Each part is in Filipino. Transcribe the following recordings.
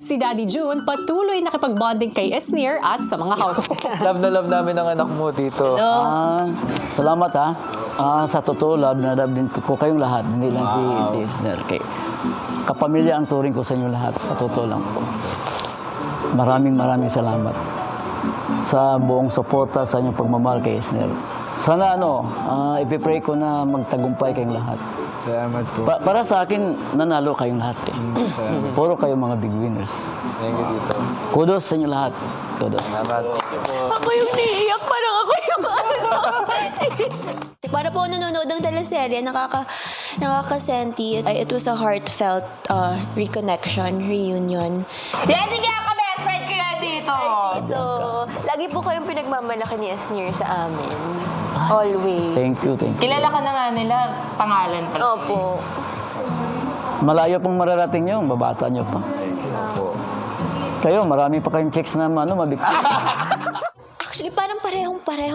Si Daddy June patuloy nakipag-bonding kay Esnir at sa mga housemates. Love na love namin ang anak mo dito. Salamat ha. Sa totoo, love na love din ko kayong lahat. Hindi lang si Esner. Kapamilya ang turing ko sa inyo lahat. Sa totoo lang po. Maraming salamat sa buong suporta sa inyong pagmamahal kay Esner. Sana ipipray ko na magtagumpay kayong lahat. Salamat po. Para sa akin, nanalo kayong lahat eh. Puro kayo mga big winners. Thank you, Tito. Kudos sa inyo lahat. Kudos. Salamat. Ako yung naiiyak, parang ako yung Para po nanonood ng teleserye, nakakasenti. It was a heartfelt reconnection, reunion. Ready ka ka, best friend ko yan dito! Ito, lagi po kayong pinagmamalaki ni Esnir sa amin. Always. Thank you. Kilala ka na nga nila, pangalan pa. Opo. Malayo pong mararating nyo, babata nyo pa. Kayo, marami pa kayong chicks na mabigti. Actually, parang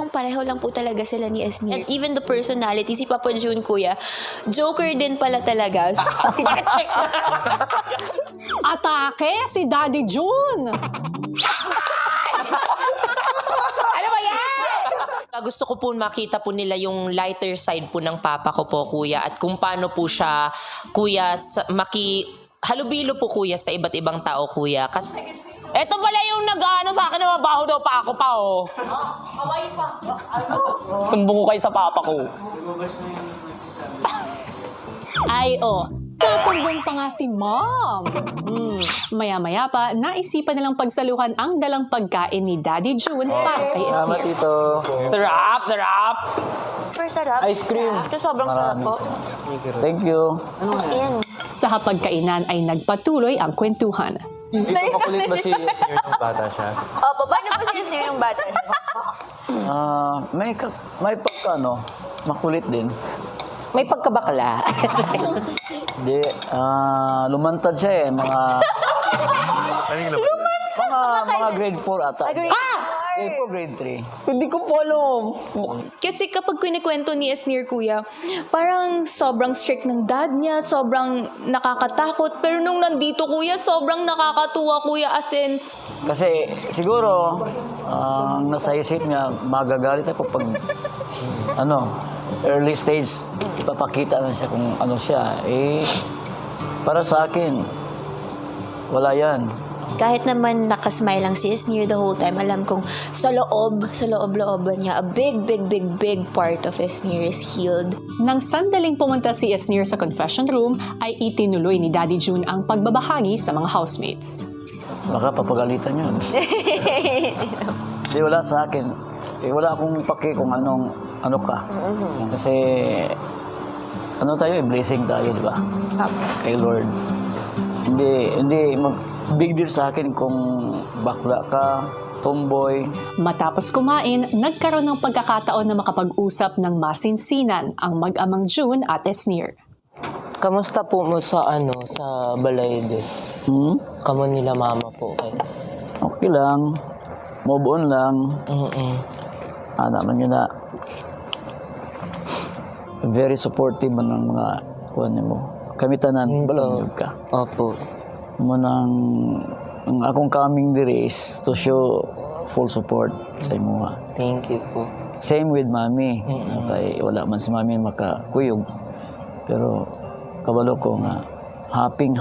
pareho lang po talaga sila ni Esnir. Even the personality, si Papa June, kuya, joker din pala talaga. Atake si Daddy June! Ano ba yan? Gusto ko po makita po nila yung lighter side po ng papa ko po, kuya. At kung paano po siya, kuya, halubilo po, kuya, sa iba't ibang tao, kuya. Kasi eto pala yung nag-ano sa akin na mabaho daw pa ako pa, oh. Kaway pa. Sumbong ko kayo sa papa ko. Ay, nasumbong pa nga si Mom. Maya-maya pa, naisipan nilang pagsaluhan ang dalang pagkain ni Daddy June para kay Salamat, Esnir. Tito. Sarap! Super sarap. Ice cream. Ito sobrang sarap po. Thank you. Ayan. Sa hapagkainan ay nagpatuloy ang kwentuhan. Makulit ba si Esnir nung bata siya? Opo, paano po si Esnir yung bata? May pagka, makulit din. May pagkabakla. Hindi, lumantad siya eh, mga grade 4 ata. Grade 4, grade 3. Hindi ko po alam. Kasi kapag kinikwento ni Esnir, kuya, parang sobrang strict ng dad niya, sobrang nakakatakot. Pero nung nandito, kuya, sobrang nakakatuwa, kuya, as in, Kasi siguro, ang nasa isip niya, magagalit ako pag, early stage, ipapakita na siya kung ano siya. Para sa akin, wala yan. Kahit naman nakasmile lang si Esnir the whole time, alam kong sa loob-looban niya, a big part of Esnir is healed. Nang sandaling pumunta si Esnir sa confession room, ay itinuloy ni Daddy June ang pagbabahagi sa mga housemates. Baka papagalitan yun. Hindi, wala sa akin. Wala akong paki kung ano ka. Kasi, tayo, blessing tayo, di ba? Kay Lord. Hindi, big deal sa akin kung bakla ka, tomboy. Matapos kumain, nagkaroon ng pagkakataon na makapag-usap ng masinsinan ang mag-amang June at Esnir. Kamusta po mo sa Balayde? Kamo nila mama po kayo? Okay lang. Move on lang. Naman yun na very supportive man ng mga kuwan mo. Kami tanan, balang ka. Opo. Ang akong coming dire is to show full support sa imo. Thank you po. Same with mami. Kay wala man si mami makakuyog. Pero kabalo ko nga happy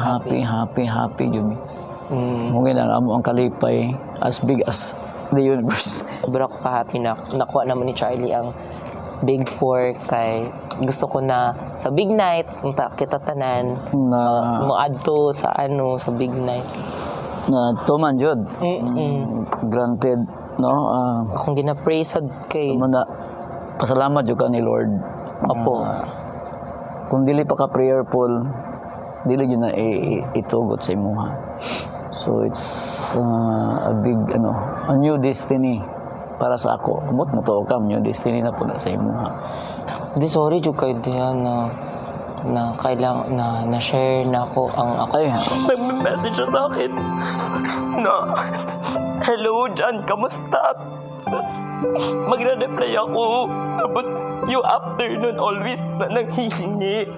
yun. Mungkin ang kalipay as big as the universe. Sobra ko ka-happy na nakuha naman ni Charlie ang Big 4 kay gusto ko na sa big night punta kita tanan Na mo-adto sa big night. na tuman jud. Granted, Akong gina-pray sad kay muna pasalamat jud ka ni Lord. Opo. Kung dili pa ka prayerful, dili yun na itugot sa imuha. So it's a big, a new destiny para sa ako. Amot mo to kam, new destiny na po na sa imuha. Di sorry jud kay diyan na kailang na share na ako ang ako. Ay, Nag-message siya sa akin na hello Jan, kamusta? Tapos magre-reply ako. Tapos yung afternoon always na nanghihingi.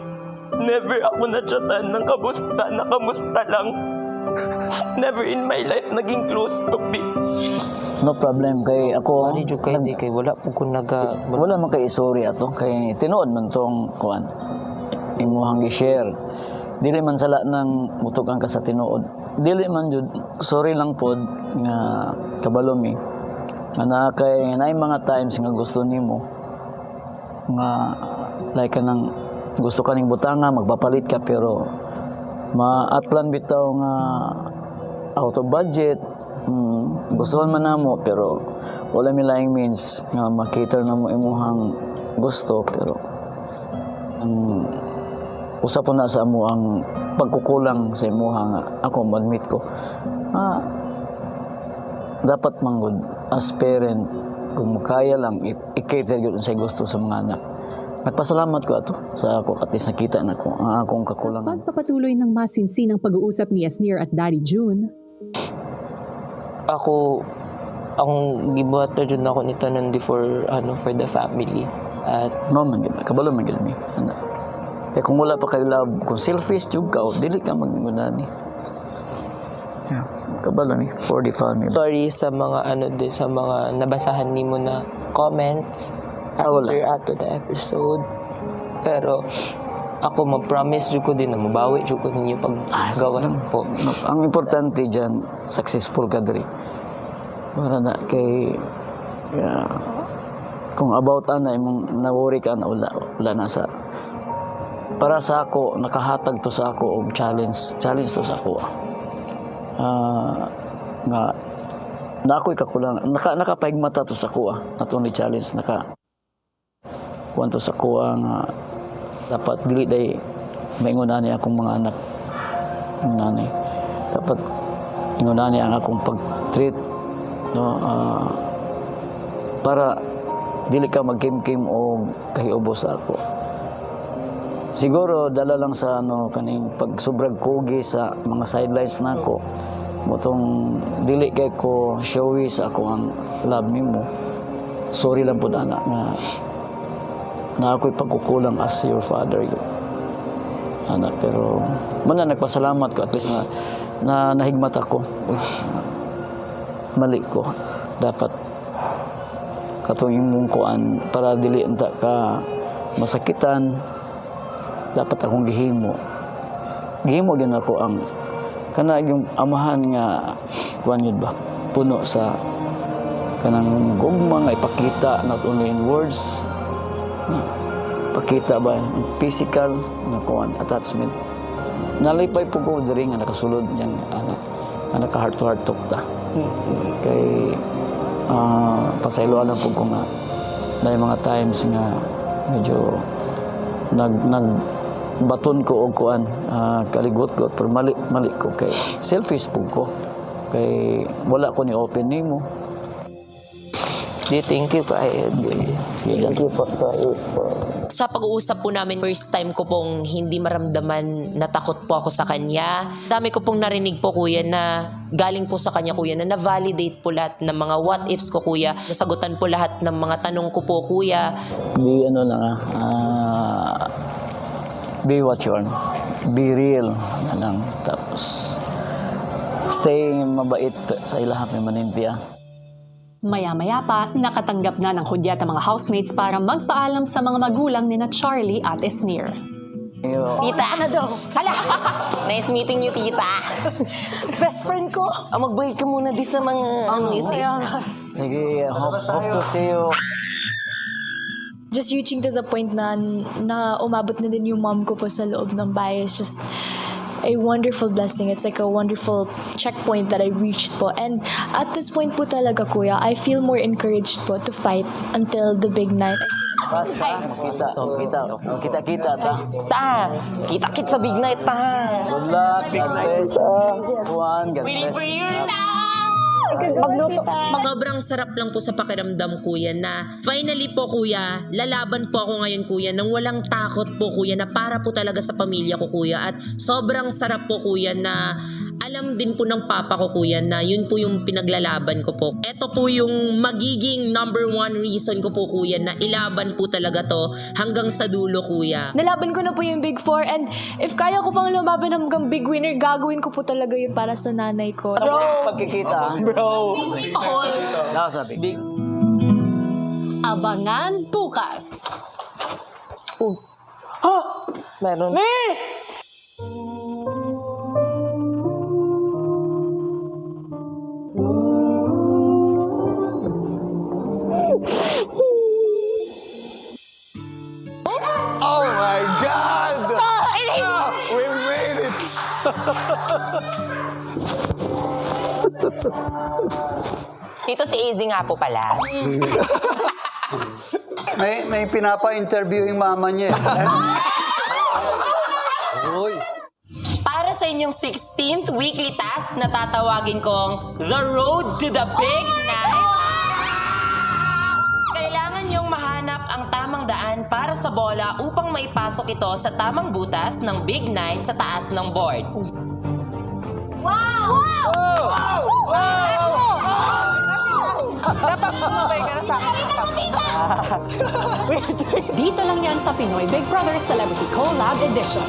Never ako na-chatan ng kamusta lang. Never in my life naging close to me. No problem kay ako. Sorry, Jud, kay di kay wala po ko Wala man kay isuri ato kay tinuod man tong kuan. Imuhang gi-share. Dili man sala nang mutukan ka sa tinuod. Dili man jud sorry lang pod nga kabalo mi. Nga na kay naay mga times nga gusto nimo nga like kanang gusto ka ning butanga magpapalit ka pero maatlan bitaw nga out of budget. Gustuhan man namo pero wala mi laing means nga makater na mo imuhang gusto pero usa po na sa amo ang pagkukulang sa imuha nga ako admit ko dapat manggod as parent kung kaya lang i-cater gyud sa gusto sa mga anak. Nagpasalamat ko ato sa ako at least nakita na ko ang akong Sa kakulangan. pagpapatuloy ng masinsinang pag-uusap ni Yasnir at Daddy June, Ako, akong gibuhat na dyan ako nito nun for the family. At No man gyud kabalo man gyud mi. Kaya kung wala pa kay love, kung selfish jud ka, dili ka magmunani. Yeah, kabalo ni for the family. sorry sa mga sa mga nabasahan nimo na comments wala. after the episode. Pero ako mag-promise jud ko din na mabawi jud ko ninyo pag gawas po. Ang importante diyan successful ka diri. Para na kay kung about ana imong na-worry ka na wala na sa para sa ako nakahatag to sa ako og challenge to sa ako. Nga na ako'y kakulangan nakapaigmata to sa kuha atong ni challenge kuwanto sa kuha nga dapat dili day maingunani akong mga anak nanay dapat ingunani ang akong pag-treat no para dili ka magkim-kim o kahiubo sa ako. Siguro dala lang sa kaning pagsubrag kogi sa mga sidelines nako. Motong dili kay ko showy sa ako ang love nimo. Sorry lang pud ana nga na ako'y pagkukulang as your father yun. Ana pero man na nagpasalamat ko at least na nahigmat ako. Uy, mali ko. Dapat katong imong kuan para dili unta ka masakitan. Dapat akong gihimo gyud ako ang kana yung amahan nga kuan yun ba puno sa kanang gugma nga ipakita not only in words pakita ba in physical nga kuan attachment nalipay po ko diri nga nakasulod yang anak naka heart to heart talk ta kay pasaylo lang po ko nga na mga times nga medyo baton ko og kuan kaligot-got pero mali ko kay selfish pug ko kay wala ko ni open nimo. Thank you pa. Thank you po. Sa pag-uusap po namin, first time ko pong hindi maramdaman na takot po ako sa kanya. Dami ko pong narinig po, kuya, na galing po sa kanya, kuya, na na-validate po lahat ng mga what ifs ko, kuya. Nasagutan po lahat ng mga tanong ko po, kuya. Be what you are. Be real na lang. Tapos stay mabait sa ilaha may manintiya. maya-maya pa, nakatanggap na ng hudyat ang mga housemates para magpaalam sa mga magulang ni na Charlie at Yasnir. Tita, ano daw? Hala! Nice meeting you, tita. Best friend ko. Mag-bait ka muna di sa mga Sige, hope to see you. Just reaching to the point na umabot na din yung mom ko po sa loob ng bahay is just a wonderful blessing. It's like a wonderful checkpoint that I've reached po. And at this point po talaga, kuya, I feel more encouraged po to fight until the big night. Basta, kita ta. Ta! Kita-kit sa big night, ta! Good luck, God bless. Juan, God bless. Sobrang sarap lang po sa pakiramdam, kuya, na finally po, kuya, lalaban po ako ngayon, kuya, nang walang takot po, kuya, na para po talaga sa pamilya ko, kuya. At sobrang sarap po, kuya, na alam din po ng papa ko, kuya, na yun po yung pinaglalaban ko po. Ito po yung magiging number 1 reason ko po, kuya, na ilaban po talaga to hanggang sa dulo, kuya. Nalaban ko na po yung Big Four and if kaya ko pang lumaban hanggang big winner, gagawin ko po talaga yun para sa nanay ko. Pagkikita. Bro! Nakasabi. Big. Abangan bukas. Meron. Oh my God! We made it! Tito, si Izzy nga po pala. May pinapa-interview yung mama niya. Para sa inyong 16th weekly task na tatawagin kong The Road to the Big Night, kailangan niyong mahanap ang tamang daan para sa bola upang maipasok ito sa tamang butas ng Big Night sa taas ng board. Dapat sumabay ka na sa akin. Dito lang yan sa Pinoy Big Brother Celebrity Collab Edition.